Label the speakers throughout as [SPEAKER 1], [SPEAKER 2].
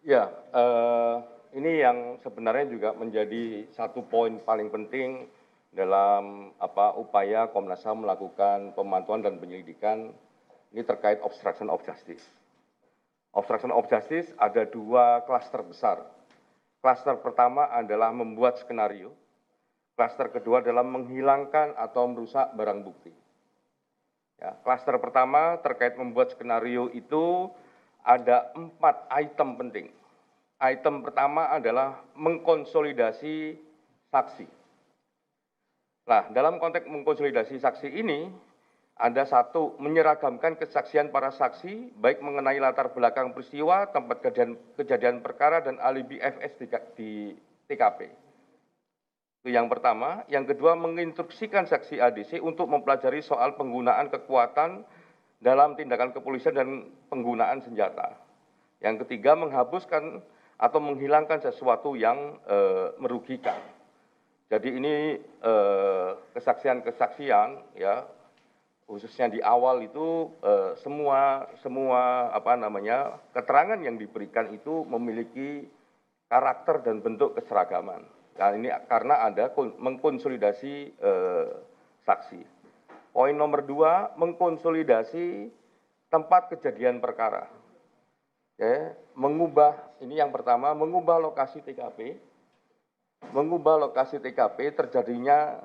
[SPEAKER 1] Ya, ini yang sebenarnya juga menjadi satu poin paling penting dalam upaya Komnas HAM melakukan pemantauan dan penyelidikan ini terkait obstruction of justice. Obstruction of justice ada dua klaster besar. Klaster pertama adalah membuat skenario. Klaster kedua adalah menghilangkan atau merusak barang bukti. Ya, klaster pertama terkait membuat skenario itu ada 4 item penting. Item pertama adalah mengkonsolidasi saksi. Nah, dalam konteks mengkonsolidasi saksi ini, ada satu, menyeragamkan kesaksian para saksi, baik mengenai latar belakang peristiwa, tempat kejadian perkara, dan alibi FS di TKP. Itu yang pertama. Yang kedua, menginstruksikan saksi ADC untuk mempelajari soal penggunaan kekuatan dalam tindakan kepolisian dan penggunaan senjata. Yang ketiga, menghapuskan atau menghilangkan sesuatu yang merugikan. Jadi ini kesaksian-kesaksian, ya, khususnya di awal itu semua keterangan yang diberikan itu memiliki karakter dan bentuk keseragaman. Nah, ini karena ada mengkonsolidasi saksi. Poin nomor 2, mengkonsolidasi tempat kejadian perkara. Ya, ini yang pertama, mengubah lokasi TKP. Mengubah lokasi TKP terjadinya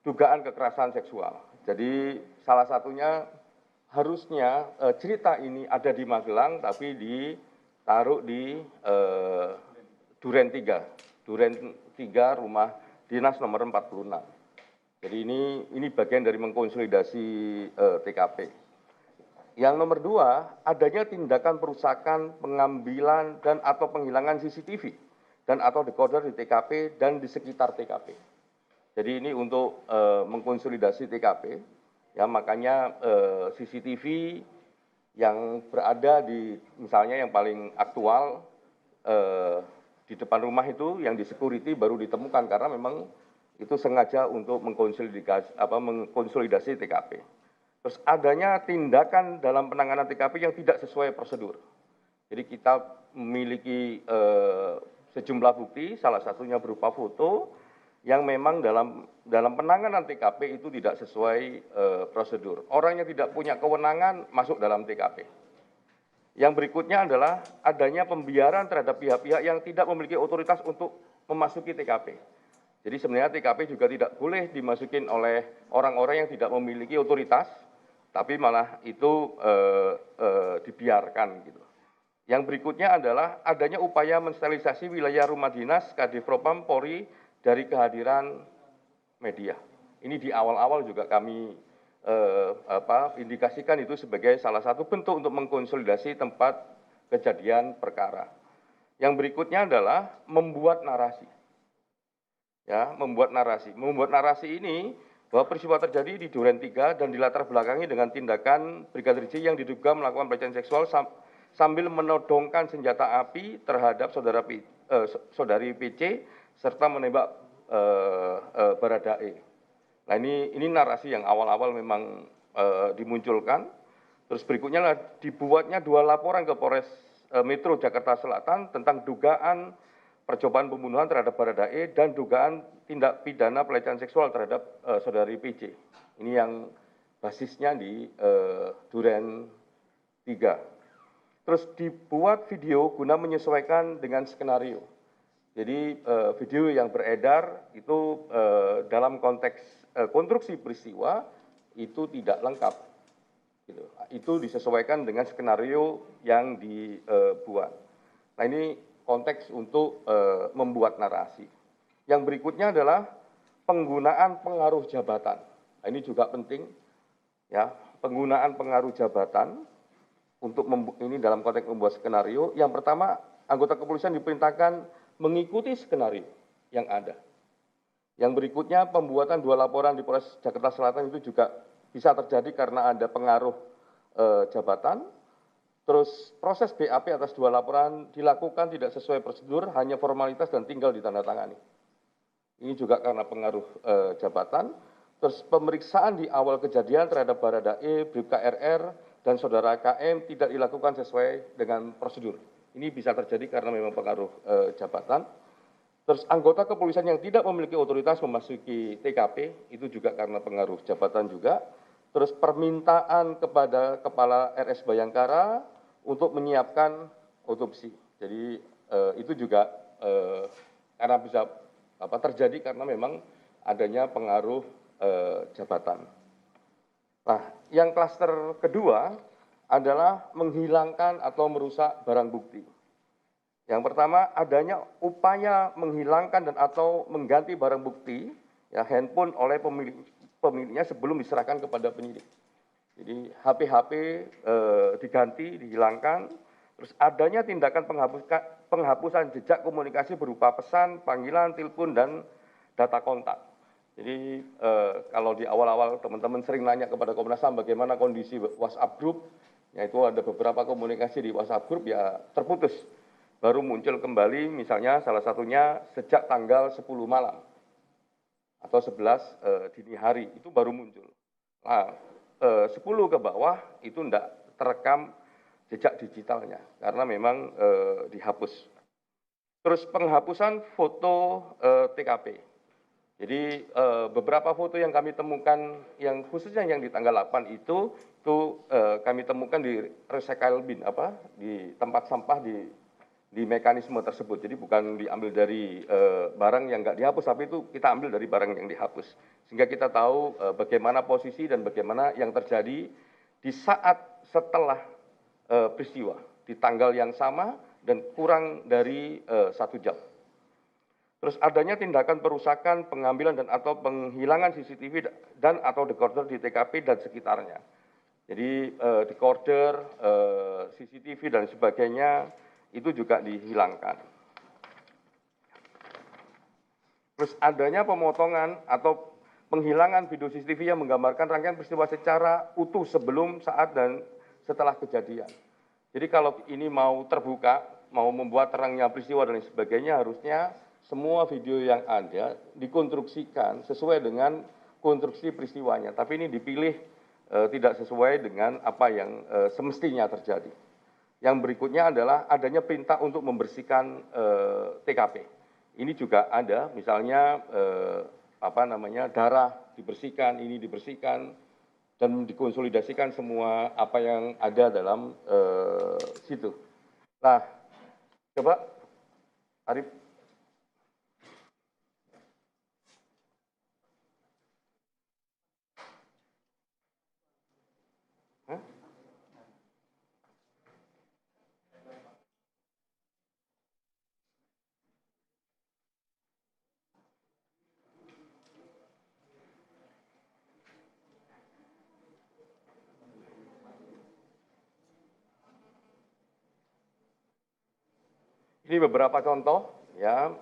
[SPEAKER 1] dugaan kekerasan seksual. Jadi salah satunya harusnya cerita ini ada di Magelang tapi ditaruh di Duren 3 rumah dinas nomor 46. Jadi ini bagian dari mengkonsolidasi TKP. Yang nomor 2, adanya tindakan perusakan, pengambilan dan atau penghilangan CCTV dan atau decoder di TKP dan di sekitar TKP. Jadi ini untuk mengkonsolidasi TKP, ya, makanya CCTV yang berada di, misalnya yang paling aktual di depan rumah itu yang di security baru ditemukan karena memang itu sengaja untuk mengkonsolidasi TKP. Terus adanya tindakan dalam penanganan TKP yang tidak sesuai prosedur. Jadi kita memiliki sejumlah bukti, salah satunya berupa foto yang memang dalam penanganan TKP itu tidak sesuai prosedur. Orang yang tidak punya kewenangan masuk dalam TKP. Yang berikutnya adalah adanya pembiaran terhadap pihak-pihak yang tidak memiliki otoritas untuk memasuki TKP. Jadi sebenarnya TKP juga tidak boleh dimasukin oleh orang-orang yang tidak memiliki otoritas, tapi malah itu dibiarkan gitu. Yang berikutnya adalah adanya upaya mensterilisasi wilayah rumah dinas Kadif Propam Polri dari kehadiran media. Ini di awal-awal juga kami indikasikan itu sebagai salah satu bentuk untuk mengkonsolidasi tempat kejadian perkara. Yang berikutnya adalah membuat narasi. Ya, membuat narasi. Membuat narasi ini bahwa peristiwa terjadi di Duren 3 dan dilatar belakangi dengan tindakan Brigadir J yang diduga melakukan pelecehan seksual sambil menodongkan senjata api terhadap saudari PC serta menembak Baradae. Nah, ini narasi yang awal-awal memang dimunculkan. Terus berikutnya adalah dibuatnya 2 laporan ke Polres Metro Jakarta Selatan tentang dugaan percobaan pembunuhan terhadap Baradae dan dugaan tindak pidana pelecehan seksual terhadap saudari PC. Ini yang basisnya di Duren 3. Terus dibuat video guna menyesuaikan dengan skenario. Jadi video yang beredar itu dalam konteks konstruksi peristiwa itu tidak lengkap. Gitu. Itu disesuaikan dengan skenario yang dibuat. Nah, ini konteks untuk membuat narasi. Yang berikutnya adalah penggunaan pengaruh jabatan. Nah, ini juga penting, ya, penggunaan pengaruh jabatan untuk ini dalam konteks membuat skenario. Yang pertama, anggota kepolisian diperintahkan mengikuti skenario yang ada. Yang berikutnya, pembuatan 2 laporan di Polres Jakarta Selatan itu juga bisa terjadi karena ada pengaruh jabatan. Terus proses BAP atas 2 laporan dilakukan tidak sesuai prosedur, hanya formalitas dan tinggal ditandatangani. Ini juga karena pengaruh jabatan. Terus pemeriksaan di awal kejadian terhadap Baradae, Bribka RR, dan saudara KM tidak dilakukan sesuai dengan prosedur. Ini bisa terjadi karena memang pengaruh jabatan. Terus anggota kepolisian yang tidak memiliki otoritas memasuki TKP itu juga karena pengaruh jabatan juga. Terus permintaan kepada Kepala RS Bayangkara untuk menyiapkan otopsi. Jadi itu juga karena bisa terjadi karena memang adanya pengaruh jabatan. Nah, yang klaster kedua adalah menghilangkan atau merusak barang bukti. Yang pertama, adanya upaya menghilangkan dan atau mengganti barang bukti, ya, handphone oleh pemiliknya sebelum diserahkan kepada penyidik. Jadi HP-HP diganti, dihilangkan, terus adanya tindakan penghapusan jejak komunikasi berupa pesan, panggilan, telepon, dan data kontak. Jadi kalau di awal-awal teman-teman sering nanya kepada Komnas HAM bagaimana kondisi WhatsApp group, yaitu ada beberapa komunikasi di WhatsApp group ya terputus. Baru muncul kembali misalnya salah satunya sejak tanggal 10 malam atau 11 dini hari itu baru muncul. Nah, 10 ke bawah itu tidak terekam jejak digitalnya karena memang dihapus. Terus penghapusan foto TKP. Jadi beberapa foto yang kami temukan yang khususnya yang di tanggal 8 itu kami temukan di recycle bin di tempat sampah di mekanisme tersebut. Jadi bukan diambil dari barang yang nggak dihapus, tapi itu kita ambil dari barang yang dihapus. Sehingga kita tahu bagaimana posisi dan bagaimana yang terjadi di saat setelah peristiwa, di tanggal yang sama dan kurang dari 1 jam. Terus adanya tindakan perusakan, pengambilan dan atau penghilangan CCTV dan atau decoder di TKP dan sekitarnya. Jadi decoder, CCTV dan sebagainya itu juga dihilangkan. Terus adanya pemotongan atau penghilangan video CCTV yang menggambarkan rangkaian peristiwa secara utuh sebelum, saat, dan setelah kejadian. Jadi kalau ini mau terbuka, mau membuat terangnya peristiwa dan sebagainya, harusnya semua video yang ada dikonstruksikan sesuai dengan konstruksi peristiwanya. Tapi ini dipilih tidak sesuai dengan apa yang semestinya terjadi. Yang berikutnya adalah adanya perintah untuk membersihkan TKP. Ini juga ada, misalnya darah dibersihkan, ini dibersihkan dan dikonsolidasikan semua apa yang ada dalam situ. Nah, coba Arif. Ini beberapa contoh ya.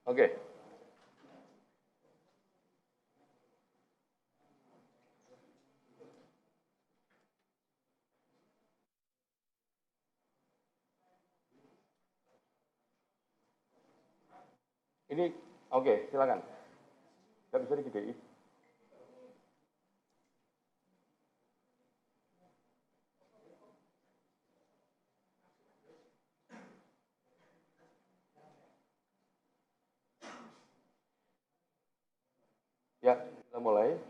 [SPEAKER 1] Oke. Ini oke, silakan. Nggak bisa digedein. Ya, kita mulai.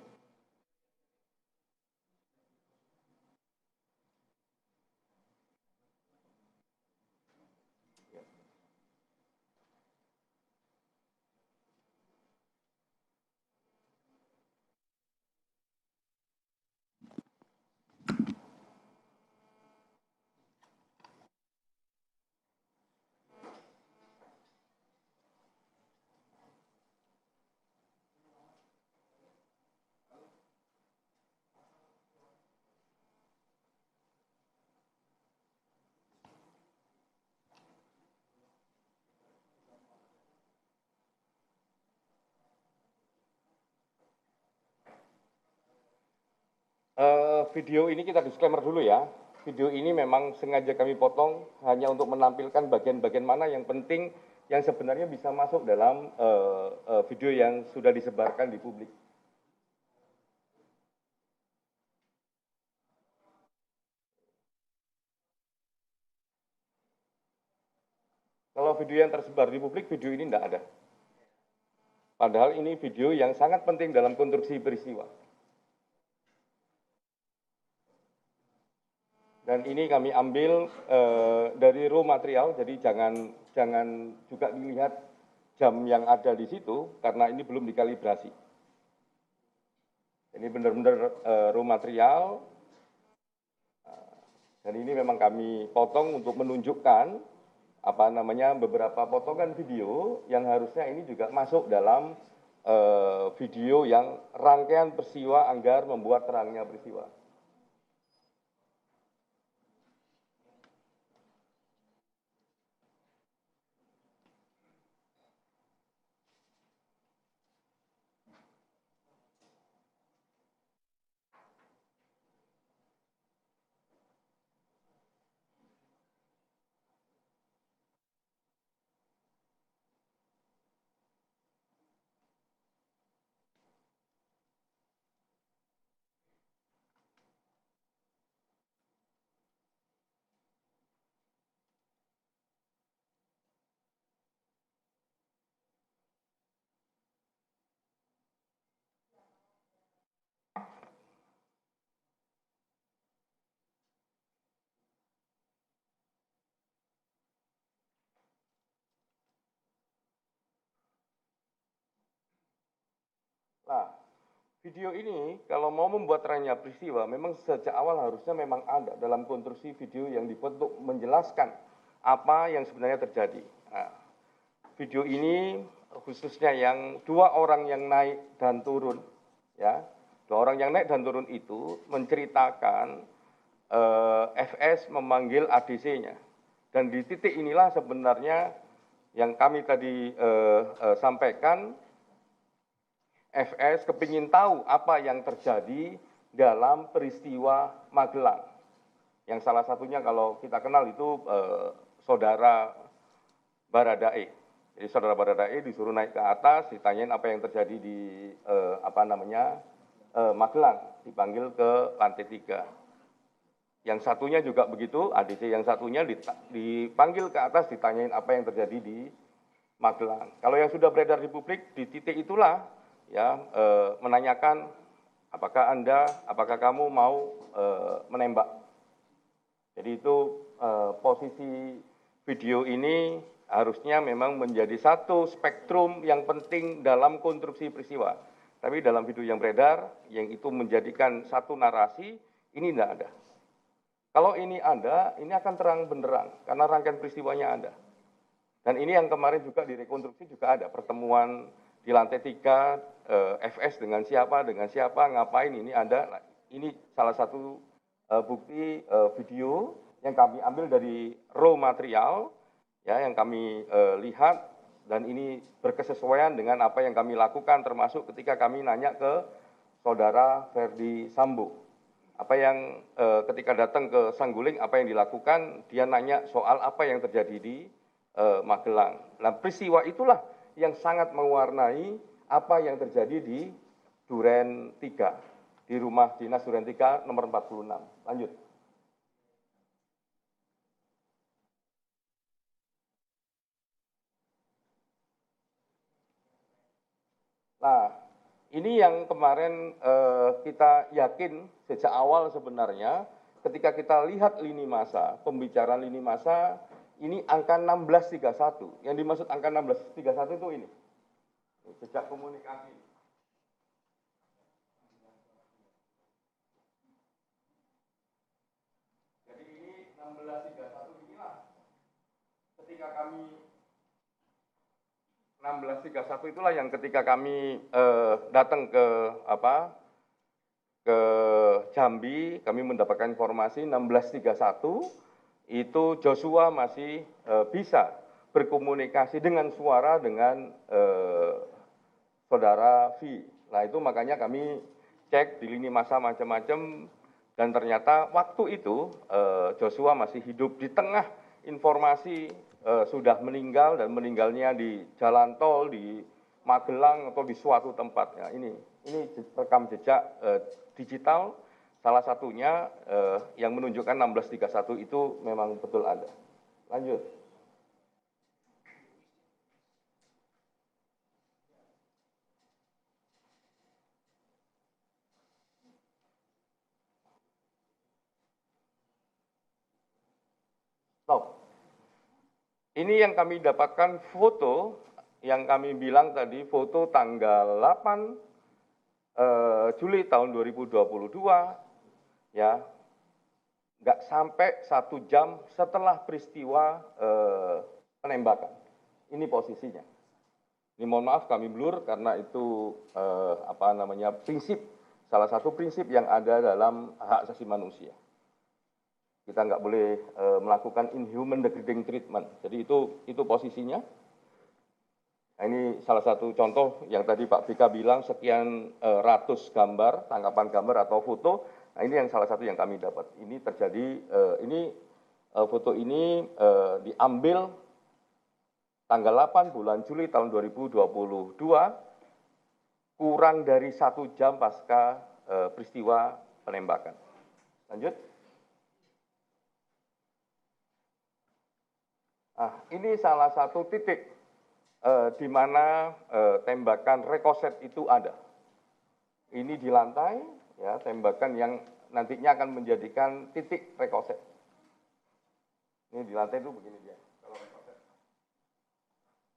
[SPEAKER 1] Video ini kita disclaimer dulu ya. video ini memang sengaja kami potong hanya untuk menampilkan bagian-bagian mana yang penting yang sebenarnya bisa masuk dalam video yang sudah disebarkan di publik. Kalau video yang tersebar di publik, video ini tidak ada. Padahal ini video yang sangat penting dalam konstruksi peristiwa. Dan ini kami ambil dari raw material, jadi jangan juga dilihat jam yang ada di situ, karena ini belum dikalibrasi. Ini benar-benar raw material, dan ini memang kami potong untuk menunjukkan beberapa potongan video yang harusnya ini juga masuk dalam video yang rangkaian peristiwa agar membuat terangnya peristiwa. Nah, video ini kalau mau membuat terangnya peristiwa, memang sejak awal harusnya memang ada dalam konstruksi video yang dibentuk menjelaskan apa yang sebenarnya terjadi. Nah, video ini khususnya yang dua orang yang naik dan turun, ya, dua orang yang naik dan turun itu menceritakan FS memanggil ADC-nya, dan di titik inilah sebenarnya yang kami tadi sampaikan. FS kepingin tahu apa yang terjadi dalam peristiwa Magelang. Yang salah satunya kalau kita kenal itu saudara Baradae. Jadi saudara Baradae disuruh naik ke atas, ditanyain apa yang terjadi di Magelang, dipanggil ke lantai 3. Yang satunya juga begitu, ADC yang satunya dipanggil ke atas, ditanyain apa yang terjadi di Magelang. Kalau yang sudah beredar di publik, di titik itulah ya menanyakan apakah kamu mau menembak. Jadi itu posisi video ini harusnya memang menjadi satu spektrum yang penting dalam konstruksi peristiwa. Tapi dalam video yang beredar, yang itu menjadikan satu narasi, ini tidak ada. Kalau ini ada, ini akan terang benderang, karena rangkaian peristiwanya ada. Dan ini yang kemarin juga direkonstruksi juga ada, pertemuan di lantai 3, FS dengan siapa, ngapain, ini ada. Nah, ini salah satu bukti video yang kami ambil dari raw material, ya, yang kami lihat, dan ini berkesesuaian dengan apa yang kami lakukan, termasuk ketika kami nanya ke saudara Ferdi Sambo. Apa yang ketika datang ke Sangguling, apa yang dilakukan, dia nanya soal apa yang terjadi di Magelang. Nah, peristiwa itulah yang sangat mewarnai apa yang terjadi di Duren 3, di rumah dinas Duren 3 nomor 46. Lanjut. Nah, ini yang kemarin kita yakin sejak awal sebenarnya, ketika kita lihat lini masa, pembicaraan lini masa, ini angka 1631. Yang dimaksud angka 1631 itu ini. Jejak komunikasi. Jadi ini 1631 inilah ketika kami 1631 itulah yang ketika kami datang ke Jambi, kami mendapatkan informasi 1631 itu Joshua masih bisa berkomunikasi dengan suara dengan saudara V. Nah, itu makanya kami cek di lini masa macam-macam, Dan ternyata waktu itu Joshua masih hidup di tengah informasi sudah meninggal dan meninggalnya di jalan tol di Magelang atau di suatu tempat. Ya, ini rekam jejak digital salah satunya yang menunjukkan 1631 itu memang betul ada. Lanjut. Stop. Ini yang kami dapatkan foto, yang kami bilang tadi foto tanggal 8 Juli tahun 2022, ya, nggak sampai 1 jam setelah peristiwa penembakan. Ini posisinya. Ini mohon maaf kami blur karena itu prinsip, salah satu prinsip yang ada dalam hak asasi manusia. Kita nggak boleh melakukan inhuman degrading treatment. Jadi itu posisinya. Nah, ini salah satu contoh yang tadi Pak BK bilang sekian ratus gambar, tangkapan gambar atau foto. Nah, ini yang salah satu yang kami dapat. Ini terjadi, foto ini diambil tanggal 8 bulan Juli tahun 2022, kurang dari 1 jam pasca peristiwa penembakan. Lanjut. Nah, ini salah satu titik di mana tembakan rekoset itu ada. Ini di lantai, ya, tembakan yang nantinya akan menjadikan titik rekoset. Ini di lantai itu begini dia. Kalau rekoset.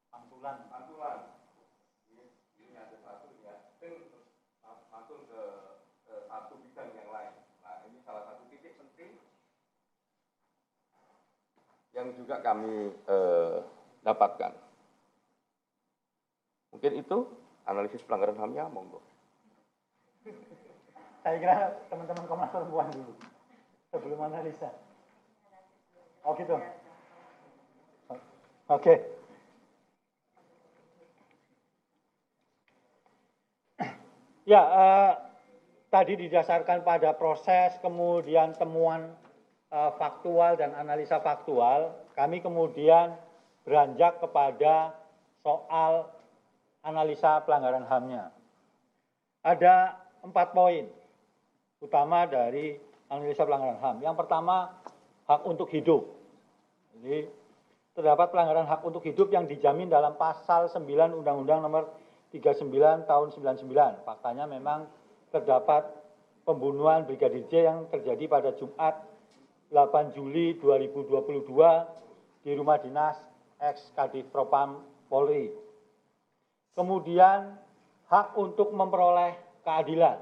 [SPEAKER 1] Pantulan. Ini ada satu ya, terus mantul ke satu bidang yang lain. Nah, ini salah satu titik penting yang juga kami dapatkan. Mungkin itu analisis pelanggaran HAM-nya, monggo.
[SPEAKER 2] Saya kira teman-teman Komnas Perempuan dulu, sebelum analisa. Oh gitu. Oke. Ya, tadi didasarkan pada proses, kemudian temuan faktual dan analisa faktual, kami kemudian beranjak kepada soal analisa pelanggaran HAM-nya. Ada 4 poin utama dari analisa pelanggaran HAM. Yang pertama, hak untuk hidup. Jadi, terdapat pelanggaran hak untuk hidup yang dijamin dalam pasal 9 Undang-Undang Nomor 39 Tahun 99. Faktanya memang terdapat pembunuhan Brigadir J yang terjadi pada Jumat 8 Juli 2022 di rumah dinas ex-Kadif Propam Polri. Kemudian hak untuk memperoleh keadilan.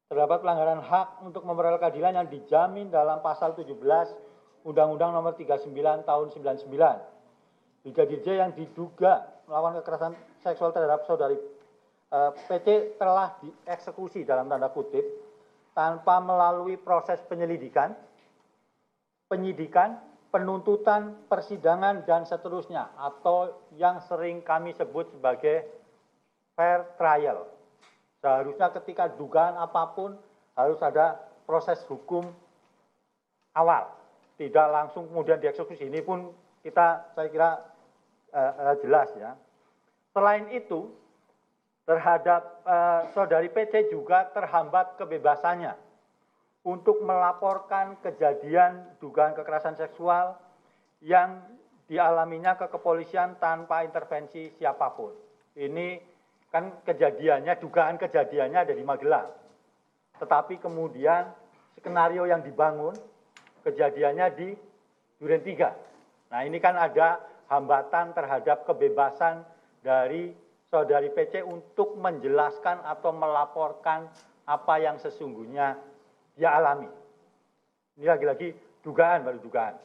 [SPEAKER 2] Terdapat pelanggaran hak untuk memperoleh keadilan yang dijamin dalam pasal 17 Undang-Undang Nomor 39 Tahun 99. Brigadir J yang diduga melakukan kekerasan seksual terhadap saudari PC telah dieksekusi dalam tanda kutip tanpa melalui proses penyelidikan, penyidikan, penuntutan, persidangan, dan seterusnya, atau yang sering kami sebut sebagai fair trial. Seharusnya ketika dugaan apapun harus ada proses hukum awal, tidak langsung kemudian dieksekusi. Ini pun saya kira jelas ya. Selain itu, terhadap saudari PC juga terhambat kebebasannya untuk melaporkan kejadian dugaan kekerasan seksual yang dialaminya ke kepolisian tanpa intervensi siapapun. Ini kan kejadiannya, dugaan kejadiannya ada di Magelang. Tetapi kemudian skenario yang dibangun kejadiannya di Duren 3. Nah, ini kan ada hambatan terhadap kebebasan dari saudari PC untuk menjelaskan atau melaporkan apa yang sesungguhnya dia alami. Ini lagi-lagi dugaan, baru dugaan.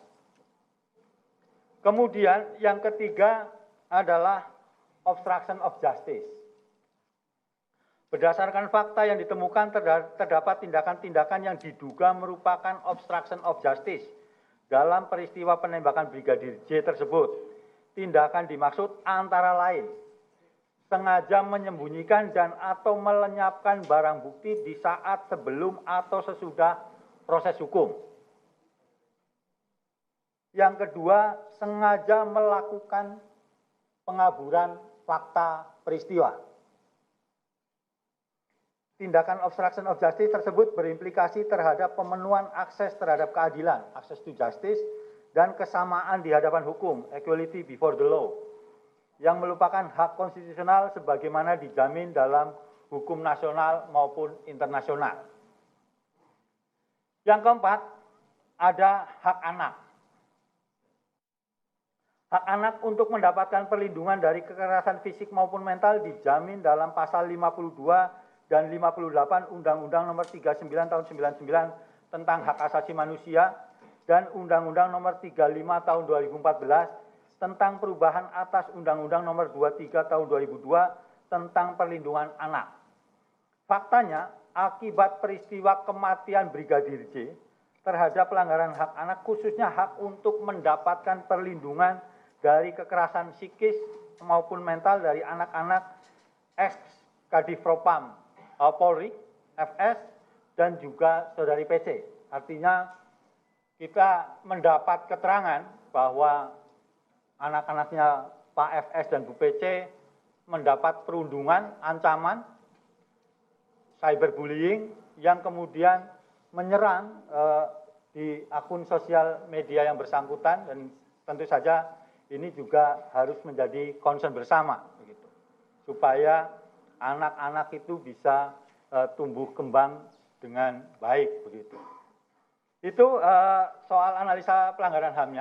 [SPEAKER 2] Kemudian yang ketiga adalah obstruction of justice. Berdasarkan fakta yang ditemukan terdapat tindakan-tindakan yang diduga merupakan obstruction of justice dalam peristiwa penembakan Brigadir J tersebut. Tindakan dimaksud antara lain sengaja menyembunyikan dan atau melenyapkan barang bukti di saat sebelum atau sesudah proses hukum. Yang kedua, sengaja melakukan pengaburan fakta peristiwa. Tindakan obstruction of justice tersebut berimplikasi terhadap pemenuhan akses terhadap keadilan, access to justice, dan kesamaan di hadapan hukum, equality before the law, yang merupakan hak konstitusional sebagaimana dijamin dalam hukum nasional maupun internasional. Yang keempat, ada hak anak. Hak anak untuk mendapatkan perlindungan dari kekerasan fisik maupun mental dijamin dalam pasal 52 dan 58 Undang-Undang Nomor 39 Tahun 99 tentang Hak Asasi Manusia dan Undang-Undang Nomor 35 Tahun 2014 tentang perubahan atas Undang-Undang Nomor 23 Tahun 2002 tentang perlindungan anak. Faktanya, akibat peristiwa kematian Brigadir J terhadap pelanggaran hak anak, khususnya hak untuk mendapatkan perlindungan dari kekerasan psikis maupun mental dari anak-anak ex-Kadifropam Polri, FS, dan juga saudari PC. Artinya kita mendapat keterangan bahwa anak-anaknya Pak FS dan Bu PC mendapat perundungan, ancaman, cyberbullying yang kemudian menyerang di akun sosial media yang bersangkutan, dan tentu saja ini juga harus menjadi concern bersama, begitu, supaya anak-anak itu bisa tumbuh kembang dengan baik, begitu. Itu soal analisa pelanggaran HAM-nya.